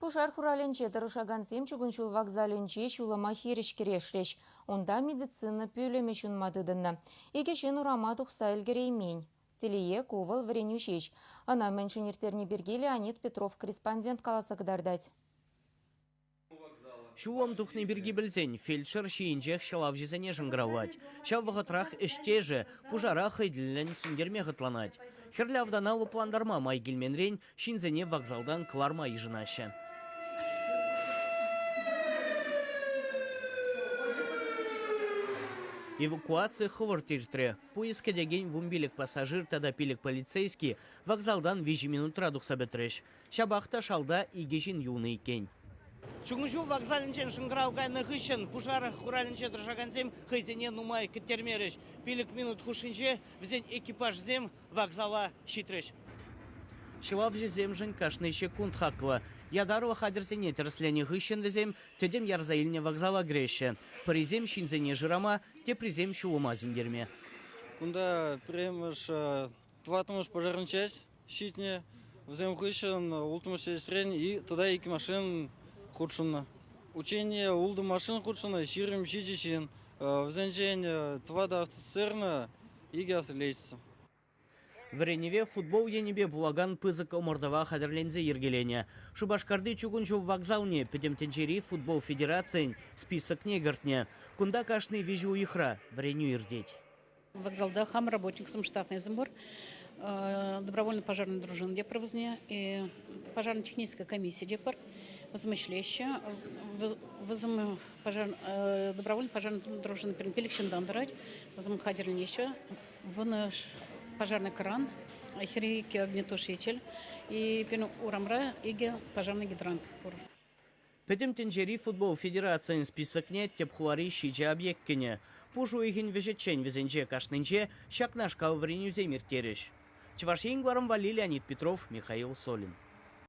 Пушар хураленче тырышагансем чугунчул вокзаленче чулама хириш керешлеш. Онда медицина пюлеме чунмадыдынна. Икешен урама тухса илгереймень. Телие кувал вренющеш. Ана меншинертерни берге Леонид Петров корреспондент каласыкдардать. Шулам тухны берги білзен, фельдшер шиінжех шалав жезіне жыңғырауад. Шав вағытрах іштежі, пужара хайділін сүндерме ғытланад. Херлявданалы пландарма май гелменрен, шинзене вокзалдан кларма ежынашы. Эвакуация хывыртыртыры. Поезд кедеген вумбилік пассажир тада пилік полицейский вокзалдан 5 минут радуқ сабетреш. Шабақта шалда игежин юны екен. Чугунчу вокзалінчен шыңғырау кайны хыщын, пушары хуралінче дыржагансем хайзене нумай кеттермереш. Пилік минут хушинче взен экипаж зем вокзала щитреш. Шылав жезем жын кашны секунд хаква. Ядарова хадерсене терслене хыщын везем, тедем ярзаильне вокзала греше. Призем шинзене жирама, те призем шулума зиндерме. Кунда премыш платымыш пожарный часть щитне, взем хыщын, ултымыш срень и туда iki машин худшуна. Учение улды машин худшуна, ширим щитичин, взенчень твада автоцерна иги автолейца. В Реневе футбол енебе булаган пызык омордава хадерлензе ергелене. Шубашкарды чугунчу вокзалне, педемтенчери футбол федерациян список негартне. Кунда кашны вижу ихра, в Реню ирдеть. В вокзалда хам работник самштатный сбор, добровольно-пожарная дружина депровозне и пожарно-техническая комиссия депар, возмышлеща, добровольно-пожарная дружина перепеликшин дандрать, возмхадернеща, вынаш пожарный кран, хирики огнетушитель и пену урамра и пожарный гидрант. Педемтенчери футбол федерациян списокне тепхуари щиче объекткене. Пушу ихин вежечень везенче кашнынче шакнашка в Ренюзе миртереш. Чевашень гваром вали Леонид Петров, Михаил Солин.